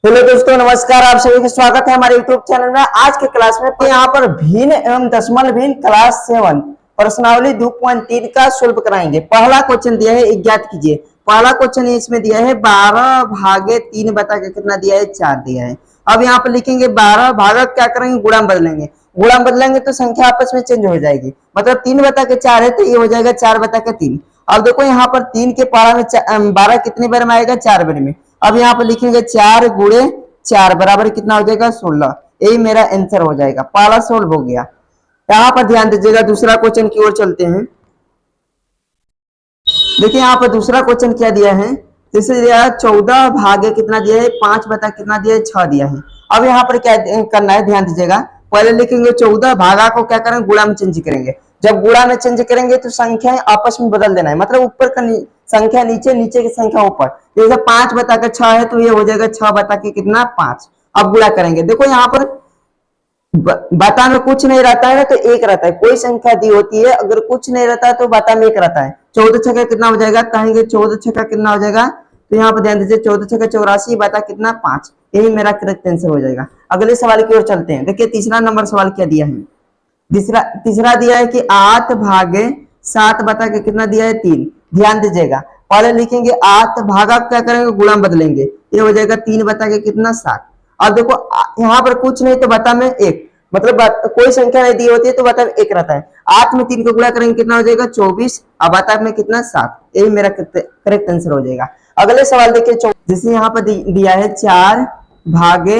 Hello दोस्तों, नमस्कार। आप सभी का स्वागत है हमारे यूट्यूब चैनल में। आज के क्लास में यहाँ पर भिन्न एवं दशमलव भिन्न क्लास 7 प्रश्नावली 2.3 का सोल्व कराएंगे। पहला क्वेश्चन दिया है, ज्ञात कीजिए। पहला क्वेश्चन इसमें दिया है 12 भागे 3 बता के कितना दिया है, 4 दिया है। अब यहाँ पर लिखेंगे 12 भागा, क्या करेंगे, गुणा बदलेंगे। गुणा बदलेंगे तो संख्या आपस में चेंज हो जाएगी। मतलब 3 बता के 4 है तो ये हो जाएगा 4 बता के 3। अब देखो यहाँ पर 3 के पारा में 12 कितने बार में आएगा, 4 बार में। अब यहाँ पर लिखेंगे 4 गुणे 4 बराबर कितना हो जाएगा, 16। यही मेरा आंसर हो जाएगा। पहला सोल्व हो गया। यहाँ पर ध्यान दीजिएगा, दूसरा क्वेश्चन की ओर चलते हैं। देखिए यहाँ पर दूसरा क्वेश्चन क्या दिया है, जैसे दिया है 14 भागे कितना दिया है, 5 बता कितना दिया है, 6 दिया है। अब यहाँ पर क्या करना है, ध्यान दीजिएगा। पहले लिखेंगे 14 भागा को क्या करेंगे, गुणा में चेंज करेंगे। जब गुणा में चेंज करेंगे तो संख्याएं आपस में बदल देना है। मतलब ऊपर का संख्या नीचे, नीचे की संख्या ऊपर। जैसे 5 बता के 6 है तो ये हो जाएगा 6 बता के कितना, 5। अब गुणा करेंगे। देखो यहाँ पर बता में कुछ नहीं रहता है ना तो एक रहता है। कोई संख्या दी होती है, अगर कुछ नहीं रहता है तो बता में एक रहता है। 14 छक्का कितना हो जाएगा, कहेंगे 14 छक्का कितना हो जाएगा, तो यहाँ पर ध्यान दीजिए 14 छक्का 84 बता कितना, 5। यही मेरा करेक्ट आंसर हो जाएगा। अगले सवाल की ओर चलते हैं। देखिए तीसरा नंबर सवाल क्या दिया है। तीसरा दिया है कि 8 भागे 7 बता के कितना दिया है, 3। ध्यान दीजिएगा, पहले लिखेंगे 8 भागा क्या करेंगे, गुणा बदलेंगे। ये हो जाएगा 3 बता के कितना, 7। अब देखो यहाँ पर कुछ नहीं तो बता में 1, मतलब कोई संख्या नहीं दी होती है तो बता में 1 रहता है। 8 में 3 को गुणा करेंगे कितना हो जाएगा, 24। अब बता में कितना, 7। यही मेरा करेक्ट आंसर हो जाएगा। अगले सवाल देखिए, जैसे यहाँ पर दिया है 4 भागे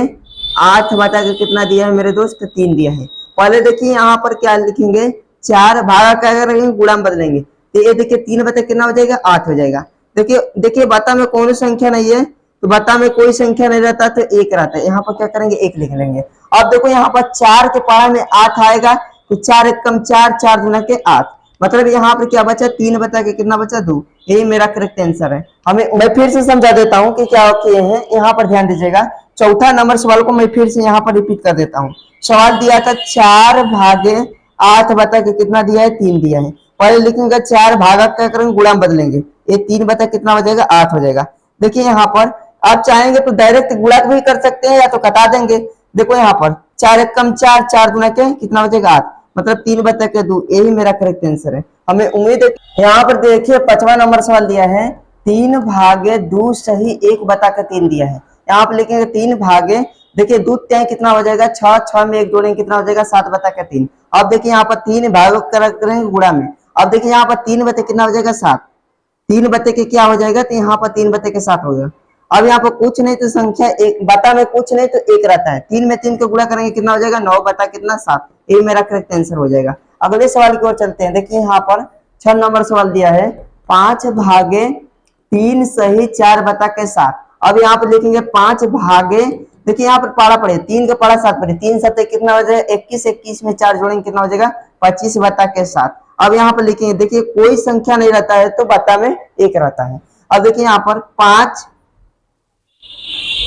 8 बता के कितना दिया है मेरे दोस्त, 3 दिया है। पहले देखिए यहाँ पर क्या लिखेंगे, 4 भागा क्या करेंगे, गुणा बदलेंगे। तो ये देखिए 3 बता कितना हो जाएगा, 8 हो जाएगा। देखिए बता में कौन संख्या नहीं है, तो बता में कोई संख्या नहीं रहता तो 1 रहता है। यहाँ पर क्या करेंगे, 1 लिख लेंगे। अब देखो यहाँ पर 4 के पारा में 8 आएगा तो 4 एक कम 4, 4 गुना के 8। मतलब यहाँ पर क्या बचा, 3 बता के कितना बचा, 2। यही मेरा करेक्ट आंसर है। मैं फिर से समझा देता हूँ कि क्या किए हैं। यहाँ पर ध्यान दीजिएगा, चौथा नंबर सवाल को मैं फिर से यहाँ पर रिपीट कर देता हूँ। सवाल दिया था 4 भागे 8 बता के कितना दिया है, 3 दिया है। पहले लिखेंगे 4 भागा क्या करेंगे, गुणा बदलेंगे। ये 3 बता कितना हो जाएगा, 8 हो जाएगा। देखिए यहाँ पर आप चाहेंगे तो डायरेक्ट गुणा भी कर सकते हैं या तो कटा देंगे। देखो यहाँ पर 4 एक कम 4, 4 गुना के कितना हो जाएगा, 8। मतलब 3 बता के 2। यही मेरा करेक्ट आंसर है। हमें उम्मीद है। यहाँ पर देखिए 5वां नंबर सवाल दिया है 3 भागे 2 सही 1 बता के 3 दिया है। यहाँ पर लिखेंगे 3 भागे, देखिए दूध त्याग कितना हो जाएगा, 6, 6 में 1 जोड़ेंगे कितना हो जाएगा, 7 बता के 3। अब देखिए यहाँ पर 3 भाग करेंगे गुणा में। अब देखिए यहाँ पर 3 बते कितना हो जाएगा, 7। 3 बते के क्या हो जाएगा, तो यहाँ पर 3 बते के 7 हो गया। अब यहाँ पर कुछ नहीं तो संख्या एक बता में कुछ नहीं तो 1 रहता है। 3 में 3 को गुणा करेंगे कितना हो जाएगा, 9 बता कितना, 7। ये मेरा करेक्ट आंसर हो जाएगा। अगले सवाल की ओर चलते हैं। देखिए यहाँ पर 6 नंबर सवाल दिया है 5 भागे 3 सही 4 बता के 7। अब यहाँ पर लिखेंगे 5 भागे, देखिए यहाँ पर पारा पड़े, 3 का पारा 7 पड़े, 3 7 कितना हो जाएगा, 21। 21 में 4 जोड़ेंगे कितना हो जाएगा, 25 बता के 7। अब यहाँ पर लिखेंगे, देखिए कोई संख्या नहीं रहता है तो बता में 1 रहता है। अब देखिए यहाँ पर 5,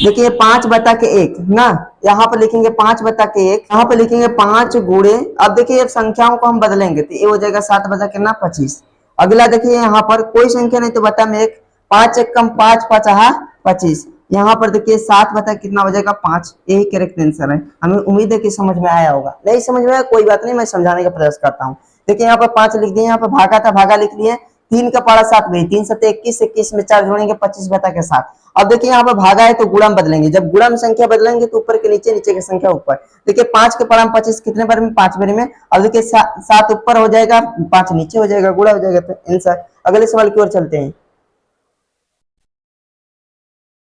देखिए 5 बता के 1 ना, यहाँ पर लिखेंगे 5 बता के 1। यहाँ पर लिखेंगे 5 गुणे, अब देखिए संख्याओं को हम बदलेंगे तो ये हो जाएगा 7 बता के ना 25। अगला देखिए यहाँ पर कोई संख्या नहीं तो बता में 1, 5 एक कम 5, 5 25। यहाँ पर देखिए 7 बता कितना हो जाएगा, 5। यही करेक्ट आंसर है। हमें उम्मीद है कि समझ में आया होगा। नहीं समझ में आया कोई बात नहीं, मैं समझाने का प्रयास करता हूँ। देखिए यहाँ पर 5 लिख दिए, यहाँ पर भागा था भागा लिख लिए। 3 का पारा 7 गई, 3 7 21। 21 में 4 जोड़ेंगे 25 बता के 7। अब देखिए यहाँ पर भागा है तो गुणा में बदलेंगे। जब गुणा में संख्या बदलेंगे तो ऊपर के नीचे, नीचे की संख्या ऊपर। देखिए 5 के पारा में 25 कितने बार में, 5 बार में। अब देखिए 7 ऊपर हो जाएगा, 5 नीचे हो जाएगा, गुणा हो जाएगा तो आंसर। अगले सवाल की ओर चलते हैं।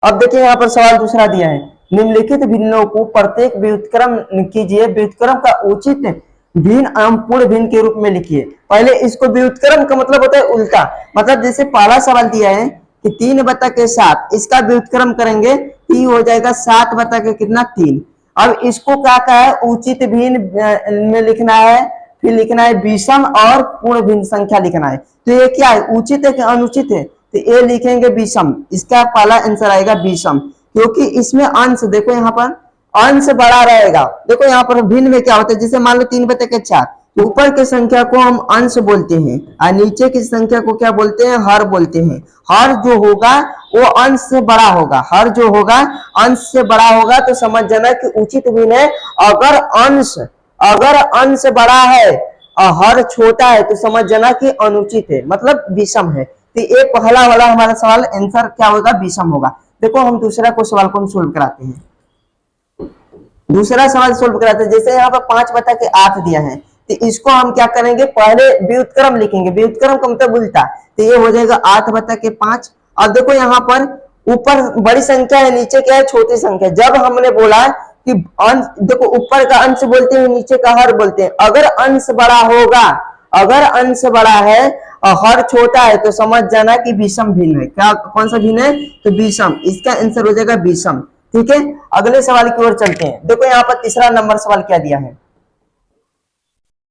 अब देखिए यहाँ पर सवाल दूसरा दिया है, निम्नलिखित भिन्नों को प्रत्येक व्युत्क्रम कीजिए, व्युत्क्रम का उचित भिन्न एवं पूर्ण भिन्न के रूप में लिखिए। पहले इसको व्युत्क्रम का मतलब होता है उल्टा। मतलब जैसे पहला सवाल दिया है कि 3 बता के 7, इसका व्युत्क्रम करेंगे तो हो जाएगा 7 बता के कितना, 3। अब इसको क्या कहा है, उचित भिन्न में लिखना है, फिर लिखना है विषम और पूर्ण भिन्न संख्या लिखना है। तो ये क्या है, उचित है कि अनुचित है, तो ये लिखेंगे विषम। इसका पहला आंसर आएगा विषम, क्योंकि इसमें अंश, देखो यहाँ पर अंश बड़ा रहेगा। देखो यहाँ पर भिन्न में क्या होता है, जैसे मान लो 3 बता के 4, तो ऊपर की संख्या को हम अंश बोलते हैं और नीचे की संख्या को क्या बोलते हैं, हर बोलते हैं। हर जो होगा वो अंश से बड़ा होगा, हर जो होगा अंश से बड़ा होगा, तो समझ जाना कि उचित भिन्न है। अगर अंश बड़ा है और हर छोटा है तो समझ जाना कि अनुचित है, मतलब विषम है। तो ये पहला वाला हमारा सवाल आंसर क्या होगा, विषम होगा। देखो हम दूसरा को सवाल को हम सोल्व कराते हैं। दूसरा सवाल सोल्व कराते हैं। जैसे यहाँ पर 5/8 दिया है, तो इसको हम क्या करेंगे, पहले व्युत्क्रम लिखेंगे। व्युत्क्रम का मतलब उल्टा, तो ये हो जाएगा 8/5। और देखो यहाँ पर ऊपर बड़ी संख्या है, नीचे क्या है, छोटी संख्या। जब हमने बोला कि अंश, देखो ऊपर का अंश बोलते हैं, नीचे का हर बोलते हैं। अगर अंश बड़ा होगा, अगर अंश बड़ा है और हर छोटा है तो समझ जाना कि विषम भिन्न है। क्या, कौन सा भिन्न है, तो विषम। इसका आंसर हो जाएगा विषम। ठीक है, अगले सवाल की ओर चलते हैं। देखो यहाँ पर तीसरा नंबर सवाल क्या दिया है,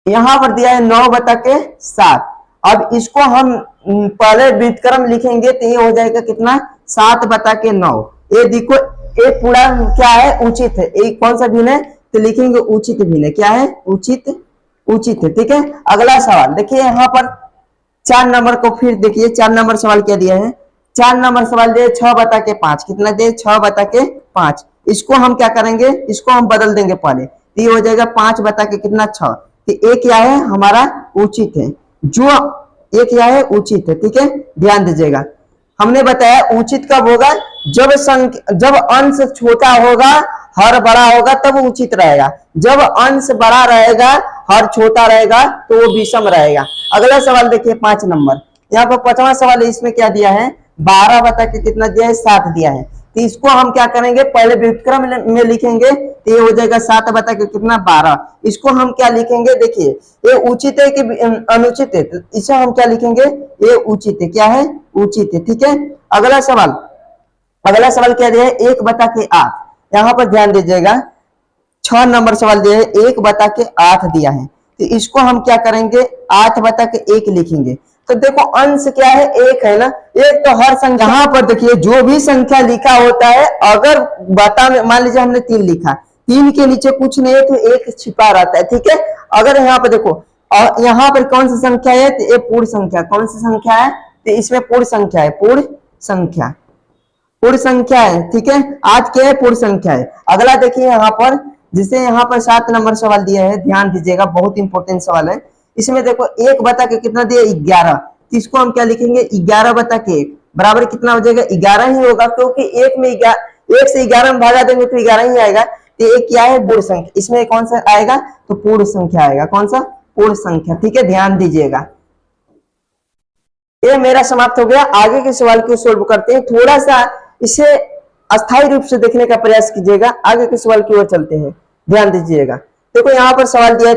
यहाँ पर दिया है 9/7। अब इसको हम पहले व्युत्क्रम लिखेंगे तो ये हो जाएगा कितना, 7/9। ये देखो, ये पूरा क्या है, उचित है। एक कौन सा भिन्न है, तो लिखेंगे उचित भिन्न है। क्या है, उचित, उचित है। ठीक है, अगला सवाल देखिए यहाँ पर 4 नंबर को फिर देखिए। 4 नंबर सवाल क्या दिया है, 4 नंबर सवाल दिया 6/5। कितना दे, 6/5। इसको हम क्या करेंगे, इसको हम बदल देंगे पहले, तो ये हो जाएगा 5/6। तो ये क्या है, हमारा उचित है। जो ये क्या है, उचित है। ठीक है, ध्यान दीजिएगा। हमने बताया उचित कब होगा, जब अंश छोटा होगा, हर बड़ा होगा, तब उचित रहेगा। जब अंश बड़ा रहेगा, हर छोटा रहेगा, तो वो विषम रहेगा। अगला सवाल देखिए 5 नंबर। यहाँ पर 5वां सवाल है, इसमें क्या दिया है, 12 कितना दिया है, 7 दिया है। तो इसको हम क्या करेंगे, पहले व्युत्क्रम में लिखेंगे, तो ये हो जाएगा 7 कितना, 12। इसको हम क्या लिखेंगे, देखिए ये उचित है कि अनुचित है, तो इसे हम क्या लिखेंगे, ये उचित है। क्या है, उचित है। ठीक है, अगला सवाल, अगला सवाल क्या दिया है, 1/8। यहाँ पर ध्यान दीजिएगा, 6 नंबर सवाल दिया है, 1/8 दिया है। तो इसको हम क्या करेंगे, 8/1 लिखेंगे। तो देखो अंश क्या है, एक है ना, एक तो हर संख्या। यहाँ पर देखिए जो भी संख्या लिखा होता है, अगर बता में मान लीजिए हमने 3 लिखा, 3 के नीचे कुछ नहीं है तो 1 छिपा रहता है। ठीक है, अगर यहाँ पर देखो, यहाँ पर कौन सी संख्या है, तो ये पूर्ण संख्या। कौन सी संख्या है, तो इसमें पूर्ण संख्या है, पूर्ण संख्या, पूर्ण संख्या है। ठीक है, 8 क्या है, पूर्ण संख्या है। अगला देखिए यहाँ पर, जिसे यहाँ पर 7 नंबर सवाल दिया है, ध्यान दीजिएगा, बहुत इंपॉर्टेंट सवाल है। इसमें देखो 1/के कितना दिया, 11। तो इसको हम क्या लिखेंगे, 11/1 बराबर कितना हो जाएगा, 11 ही होगा, क्योंकि 1 से 11 में भागा देंगे तो 11 ही आएगा। तो एक क्या है, पूर्ण संख्या। इसमें कौन सा आएगा, तो पूर्ण संख्या आएगा। कौन सा, पूर्ण संख्या। ठीक है, ध्यान दीजिएगा। ये मेरा समाप्त हो गया। आगे के सवाल को सोल्व करते हैं। थोड़ा सा इसे अस्थायी रूप से देखने का प्रयास कीजिएगा। आगे के सवाल की ओर चलते हैं, ध्यान दीजिएगा। देखो यहाँ पर सवाल दिया है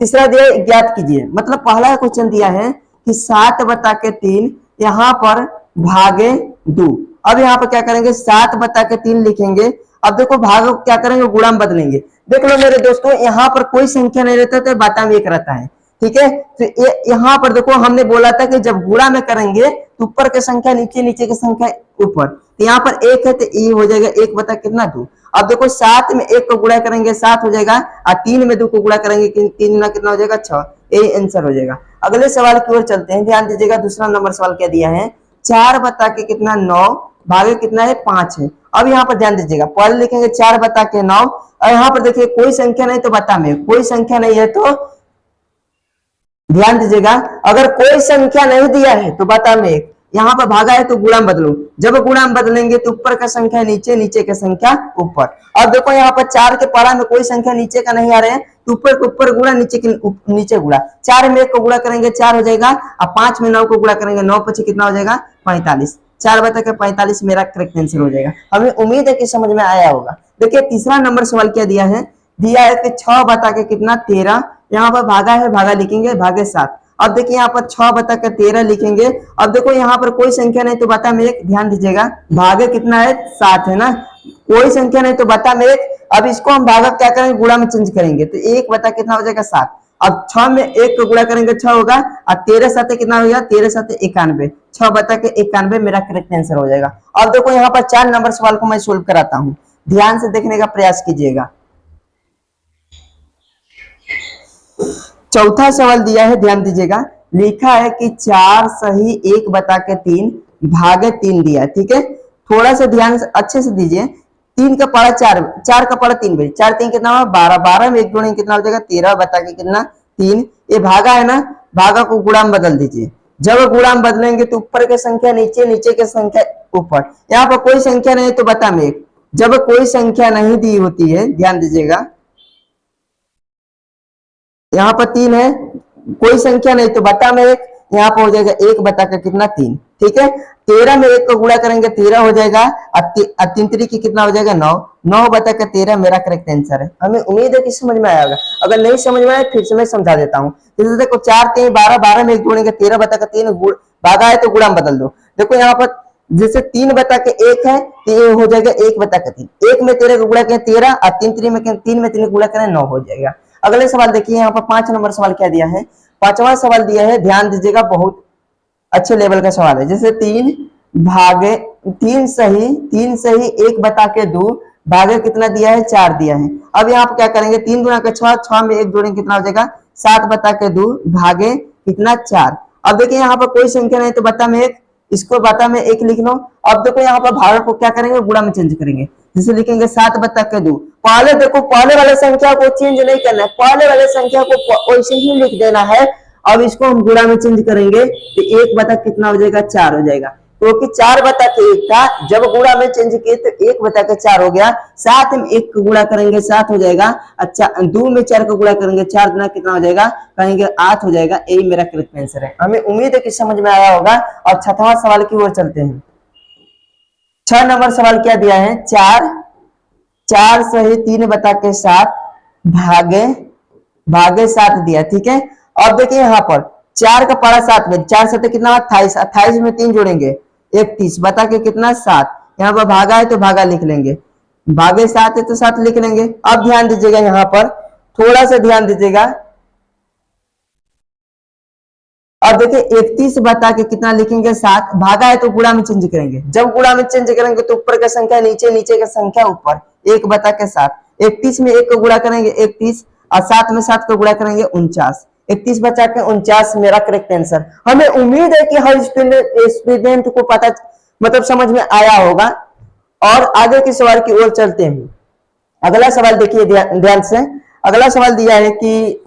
तीसरा दिया है, ज्ञात कीजिए। मतलब पहला क्वेश्चन दिया है कि 7/3 यहाँ पर भागे 2। अब यहाँ पर क्या करेंगे, 7/3 लिखेंगे। अब देखो भाग क्या करेंगे, गुणा में बदलेंगे। देख लो मेरे दोस्तों, यहाँ पर कोई संख्या नहीं रहता तो बाटा में 1 रहता है। ठीक है, तो यहाँ पर देखो हमने बोला था कि जब गुणा में करेंगे तो ऊपर की संख्या नीचे, नीचे की संख्या ऊपर। तो यहाँ पर 1 है तो ये हो जाएगा 1/2। अब देखो 7 में 1 को गुणा करेंगे 7 हो जाएगा, और 3 में 2 को गुणा करेंगे 3 में कितना हो जाएगा, 6। यही आंसर हो जाएगा। अगले सवाल की ओर चलते हैं, ध्यान दीजिएगा। दूसरा नंबर सवाल क्या दिया है, 4/9 भागे कितना है, 5 है। अब यहाँ पर ध्यान दीजिएगा, पहले लिखेंगे 4/9, और यहाँ पर देखिए कोई संख्या नहीं तो बता में, कोई संख्या नहीं है तो ध्यान दीजिएगा, अगर कोई संख्या नहीं दिया है तो बता में 1, यहाँ पर भागा है तो गुणा में बदलो। जब गुणा में बदलेंगे तो ऊपर का संख्या नीचे, नीचे का संख्या ऊपर। अब देखो यहाँ पर 4 के पारा में कोई संख्या नीचे का नहीं आ रहे हैं, तो ऊपर के ऊपर गुणा, नीचे के नीचे गुणा। 4 में 1 को गुणा करेंगे 4 हो जाएगा, और 5 में 9 को गुणा करेंगे 9 पचे कितना हो जाएगा, 45। 4/45 मेरा करेक्ट आंसर हो जाएगा। हमें उम्मीद है कि समझ में आया होगा। देखिए तीसरा नंबर सवाल क्या दिया है कि 6/13, यहाँ पर भागा है, भागा लिखेंगे, भागे 7। अब देखिए यहाँ पर 6/13 लिखेंगे। अब देखो यहाँ पर कोई संख्या नहीं तो बता में 1, ध्यान दीजिएगा, भागे कितना है, 7 है ना, कोई संख्या नहीं तो बता में 1। अब इसको हम भागा क्या करेंगे, गुणा में चेंज करेंगे, तो 1 कितना हो जाएगा, 7। अब 6 में 1 को गुणा करेंगे 6 होगा, और 13 7 कितना हो गया, 13 7 91। 6/91 मेरा करेक्ट आंसर हो जाएगा। अब देखो यहाँ पर 4 नंबर सवाल को मैं सोल्व कराता हूँ, ध्यान से देखने का प्रयास कीजिएगा। चौथा सवाल दिया है, ध्यान दीजिएगा, लिखा है कि 4 सही 1 बता के 3 भागे 3 दिया है, ठीक है। थोड़ा सा ध्यान अच्छे से दीजिए। 3 का पढ़ा 4, 4 का पढ़ा 3 बजे, 4 3 कितना हुआ 12, 12 में 1 जोड़ेंगे कितना हो जाएगा 13 बता के कितना 3। ये भागा है ना, भागा को गुणा में बदल दीजिए। जब गुणा में बदलेंगे तो ऊपर की संख्या नीचे, नीचे की संख्या ऊपर। यहाँ पर कोई संख्या नहीं तो बता में 1। जब कोई संख्या नहीं दी होती है, ध्यान दीजिएगा, यहाँ पर 3 है, कोई संख्या नहीं तो बता में 1, यहाँ पर हो जाएगा 1 बता के कितना 3, ठीक है। 13 में 1 को गुणा करेंगे 13 हो जाएगा, 3 की कितना हो जाएगा 9, 9 बता के 13 मेरा करेक्ट आंसर है। हमें उम्मीद है कि समझ में आया होगा। अगर नहीं समझ में आए फिर से मैं समझा देता हूँ। जैसे देखो 4 3 12, 12 में 1 जोड़ेंगे 13 बता के 3, भागा है तो गुणा में बदल दो। देखो यहाँ पर जैसे 3 बता के 1 है तो ये हो जाएगा 1 बता के 3, 1 में 13 को गुणा करें 13 और 3 में 3 गुणा करें 9 हो जाएगा। अगले सवाल देखिए, यहाँ पर 5 नंबर सवाल क्या दिया है, 5वां सवाल दिया है, ध्यान दीजिएगा, बहुत अच्छे लेवल का सवाल है। जैसे 3 भागे 3 सही 1 बता के 2 भागे कितना दिया है 4 दिया है। अब यहाँ पर क्या करेंगे 3 गुणा के 6, 6 में 1 जोड़ेंगे कितना हो जाएगा 7 बता के 2 भागे कितना 4। अब देखिए यहाँ पर कोई संख्या नहीं तो बता में 1, इसको बता में 1 लिख लो। अब देखो यहाँ पर भागा को क्या करेंगे गुणा में चेंज करेंगे, जैसे लिखेंगे 7 बता के 2। पहले देखो पहले वाले संख्या को चेंज नहीं करना है, पहले वाले संख्या को वैसे ही लिख देना है। अब इसको हम गुणा में चेंज करेंगे तो 1 बता कितना हो जाएगा 4 हो जाएगा, क्योंकि 4 बता के 1 था, जब गुणा में चेंज किए तो 1 बता के 4 हो गया। 7 में 1 को गुणा करेंगे 7 हो जाएगा। अच्छा 2 में 4 को गुणा करेंगे 4 गुना कितना हो जाएगा, कहेंगे 8 हो जाएगा। यही मेरा करेक्ट आंसर है। हमें उम्मीद है कि समझ में आया होगा। और 6वां सवाल की ओर चलते हैं। 6 नंबर सवाल क्या दिया है, 4 सही 3 बता के 7 भागे 7 दिया, ठीक है। अब देखिए यहाँ पर 4 का पढ़ा 7 में, 4 7 कितना 28, 28 में 3 जोड़ेंगे 31 बता के कितना 7। यहाँ पर भागा है तो भागा लिख लेंगे, भागे 7 है तो 7 लिख लेंगे। अब ध्यान दीजिएगा, यहाँ पर थोड़ा सा ध्यान दीजिएगा। अब देखिए 31 बता के कितना लिखेंगे 7, भागा है तो गुणा में चेंज करेंगे। जब गुणा में चेंज करेंगे तो ऊपर का संख्या नीचे, नीचे का संख्या ऊपर। 1 बता के 7, 31 में 1 को गुणा करेंगे 31 और 7 में 7 को गुणा करेंगे 49, 31 बचा के 49 मेरा करेक्ट आंसर। हमें उम्मीद है कि हर स्टूडेंट को पता मतलब समझ में आया होगा। और आगे के सवाल की ओर चलते हैं। अगला सवाल देखिए ध्यान से। अगला सवाल दिया है कि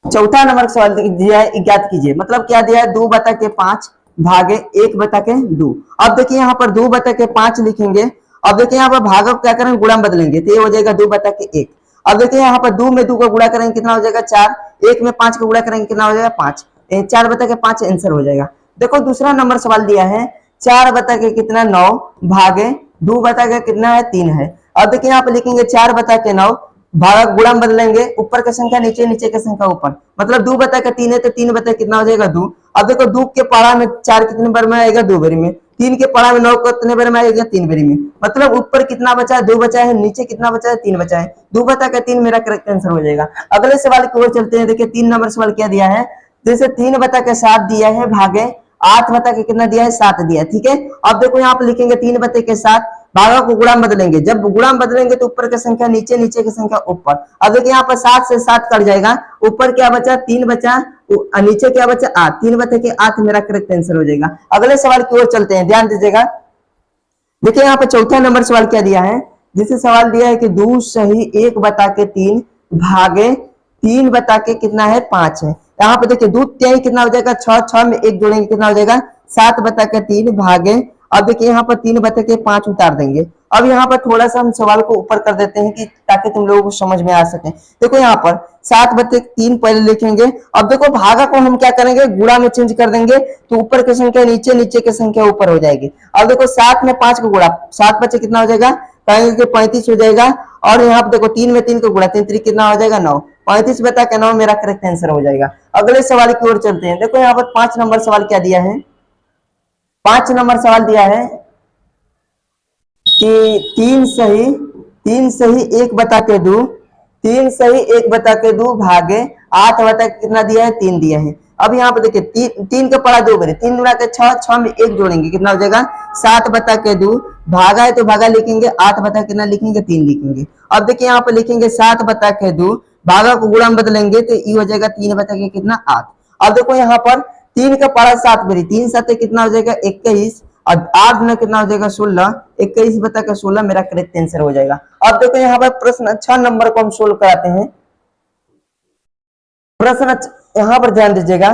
चौथा नंबर सवाल दिया है, ज्ञात कीजिए। मतलब क्या दिया है, 2 बता के 5 भागे 1 बता के 2। अब देखिए यहाँ पर 2 बता के 5 लिखेंगे। अब देखिए यहाँ पर भागा क्या करेंगे गुणा बदलेंगे तो ये हो जाएगा 2 बता के 1। अब देखिए यहाँ पर 2 में 2 का गुणा करेंगे कितना हो जाएगा 4, 1 में 5 का गुणा करेंगे कितना हो जाएगा 5, 4 बता के 5 आंसर हो जाएगा। देखो दूसरा नंबर सवाल दिया है, 4 बता के कितना 9 भागे 2 बता के कितना है 3 है। अब देखिए यहाँ पे लिखेंगे 4 बता के 9 भागा गुणा बदलेंगे, ऊपर का संख्या नीचे, नीचे का संख्या ऊपर। मतलब 2 बता के 3 है तो 3 बता कितना हो जाएगा 2। अब देखो 2 के पढ़ा में 4 कितने बार में आएगा 2 बारी में, 3 के पढ़ा में 9 कितने बार में आएगा 3 बारी में। मतलब ऊपर कितना बचा है 2 बचा है, नीचे कितना बचा है 3 बचा है। 2 बता के 3 मेरा करेक्ट आंसर हो जाएगा। अगले सवाल की ओर चलते हैं। देखिए 3 नंबर सवाल क्या दिया है, जैसे 3 बता के 7 दिया है भागे 8 बता के कितना दिया है 7 दिया है, ठीक है। अब देखो यहाँ पे लिखेंगे 3 बता के 7 भागा को गुणा बदलेंगे। जब गुणा बदलेंगे तो ऊपर की संख्या नीचे, नीचे की संख्या ऊपर। अब देखिए यहाँ पर 7 से 7 कट जाएगा, ऊपर क्या बचा 3 बचा, नीचे क्या बचा 8, 3 बता के 8 मेरा करेक्ट आंसर हो जाएगा। अगले सवाल की ओर चलते हैं, ध्यान दीजिएगा। देखिए यहाँ पर चौथा नंबर सवाल क्या दिया है, जिसे सवाल दिया है कि 2 सही 1 बता के 3 भागे 3 बता के कितना है 5 है। यहाँ पे देखिए 2 त्याई कितना हो जाएगा 6, 6 में 1 जोड़ेंगे कितना हो जाएगा 7 बता के 3 भागे। अब देखिए यहाँ पर 3 बता के 5 उतार देंगे। अब यहाँ पर थोड़ा सा हम सवाल को ऊपर कर देते हैं कि ताकि तुम लोगों को समझ में आ सके। देखो यहाँ पर 7 बता के 3 पहले लिखेंगे। अब देखो भागा को हम क्या करेंगे गुणा में चेंज कर देंगे तो ऊपर की संख्या नीचे, नीचे की संख्या ऊपर हो जाएगी। अब देखो 7 में 5 को गुणा, 7 बचे कितना हो जाएगा कहेंगे 35 हो जाएगा। और यहाँ पर देखो 3 में 3 को गुणा, 3 कितना हो जाएगा 9, 35 बता के 9 मेरा करेक्ट आंसर हो जाएगा। अगले सवाल की ओर चलते हैं। देखो यहाँ पर 5 नंबर सवाल क्या दिया है, 5 नंबर सवाल दिया है कि 3 सही 1 बता के 2, 3 सही 1 बता के 2 भागे 8 बता के कितना दिया है 3 दिया है। अब यहाँ पे देखिए 3 का पढ़ा 2 बारी, 3 गुणा के 6, 6 में 1 जोड़ेंगे कितना हो जाएगा 7 बता के 2 भागा है तो भागा लिखेंगे, 8 बता कितना लिखेंगे 3 लिखेंगे। अब देखिए यहाँ पे लिखेंगे 7 बता के 2 भागा को गुणा में बदलेंगे तो ये हो जाएगा 3 बटा के कितना 8। अब देखो यहाँ पर 3 का पारा 7 मेरी 3 7 कितना हो जाएगा 21 और 8 में कितना हो जाएगा 16, 21 बटा के 16 मेरा करेक्ट आंसर हो जाएगा। अब देखो यहाँ पर प्रश्न 6 नंबर को हम सोल्व कराते हैं। प्रश्न यहाँ पर ध्यान दीजिएगा,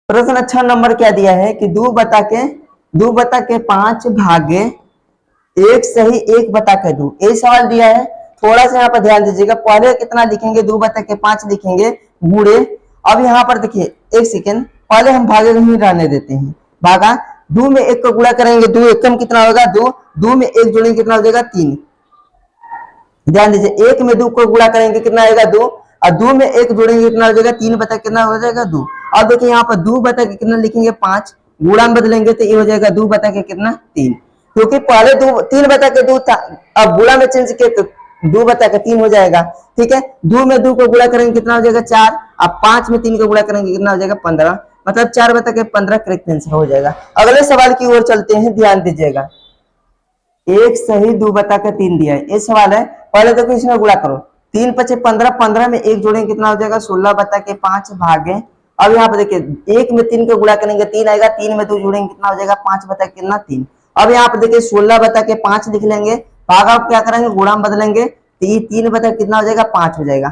प्रश्न 6 नंबर क्या दिया है कि 2 बटा के 5 भागे 1 सही 1 बटा के 2, यही सवाल दिया है। थोड़ा सा यहाँ पर ध्यान दीजिएगा, पहले कितना लिखेंगे 2 बटा के 5 लिखेंगे गुणे। अब यहाँ पर देखिए एक सेकेंड, पहले हम भागे नहीं रहने देते हैं, भागा 2 में 1 को गुणा करेंगे 2 एकम कितना होगा 2, 2 में 1 जोड़ेंगे कितना हो जाएगा 3। ध्यान दीजिए 1 में 2 को गुणा करेंगे कितना आएगा 2 और 2 में 1 जोड़ेंगे कितना हो जाएगा 3 बटा कितना हो जाएगा 2। अब देखिए यहाँ पर 2 बटा के कितना लिखेंगे 5, गुणा में बदलेंगे तो ये हो जाएगा 2 बटा के कितना 3, क्योंकि पहले 3 बटा के 2 था, अब गुणा में चेंज किए तो 2 बटा के 3 हो जाएगा। ठीक है, 2 में 2 को गुणा करेंगे कितना हो जाएगा 4, अब 5 में 3 को गुणा करेंगे कितना हो जाएगा 15, मतलब 4 बटा के 15 करेक्ट आंसर हो जाएगा। अगले सवाल की ओर चलते हैं, ध्यान दीजिएगा। 1 सही 2 बटा के 3 दिया है, ये सवाल है। पहले देखो इसमें गुणा करो, 3 पचे 15, 15 में 1 जोड़ेंगे कितना हो जाएगा 16 बटा के 5 भागे। अब यहाँ पे देखिए 1 में 3 को गुणा करेंगे 3 आएगा, 3 में 2 जोड़ेंगे कितना हो जाएगा 5 बटा के कितना 3। अब यहाँ पे देखिए 16 बटा के 5 लिख लेंगे, भागा क्या करेंगे गुणा में बदलेंगे तो ये 3 बटा कितना हो जाएगा 5 हो जाएगा।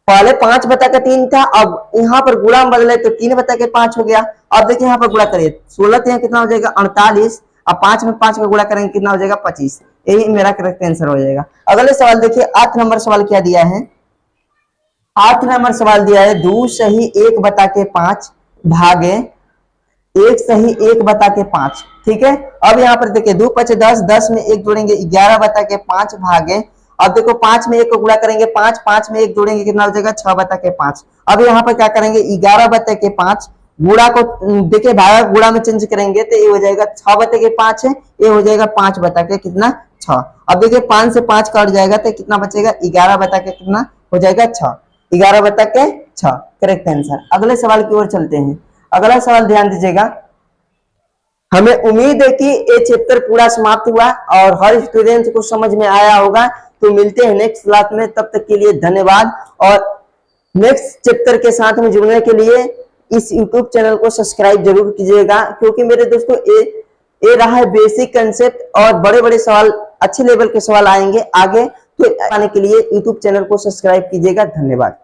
पहले 5 बटा के 3 था, अब यहाँ पर गुणा में बदले तो 3 बटा के 5 हो गया। अब देखिए यहाँ पर गुणा करिए 16 3 कितना हो जाएगा 48, अब 5 में 5 का गुणा करेंगे कितना हो जाएगा 25, यही मेरा करेक्ट आंसर हो जाएगा। अगले सवाल देखिए 8 नंबर सवाल क्या दिया है। 8 नंबर सवाल दिया है 2 सही 1 बटा के 5 भागे 1 सही 1 बटा के 5। ठीक है, अब यहाँ पर देखिए 2 पचे 10, 10 में 1 जोड़ेंगे 11 बटा के 5 भागे। अब देखो 5 में 1 को गुणा करेंगे 5, 5 में 1 जोड़ेंगे कितना हो जाएगा 6 बटा के 5। अब यहाँ पर क्या करेंगे 11 बटा के 5 गुणा को देखिए भागा गुणा में चेंज करेंगे तो ये हो जाएगा 6 बटा के 5 है, ये हो जाएगा 5 बटा के कितना 6। अब देखिए 5 से 5 कट जाएगा तो कितना बचेगा 11 बटा के कितना हो जाएगा 6, 11 बटा के 6 करेक्ट आंसर। अगले सवाल की ओर चलते हैं। अगला सवाल ध्यान दीजिएगा, हमें उम्मीद है कि ये चैप्टर पूरा समाप्त हुआ और हर स्टूडेंट को समझ में आया होगा। तो मिलते हैं नेक्स्ट क्लास में, तब तक के लिए धन्यवाद। और नेक्स्ट चैप्टर के साथ में जुड़ने के लिए इस YouTube चैनल को सब्सक्राइब जरूर कीजिएगा, क्योंकि मेरे दोस्तों ये रहा है बेसिक कंसेप्ट और बड़े बड़े सवाल, अच्छे लेवल के सवाल आएंगे आगे। तो आने के लिए YouTube चैनल को सब्सक्राइब कीजिएगा। धन्यवाद।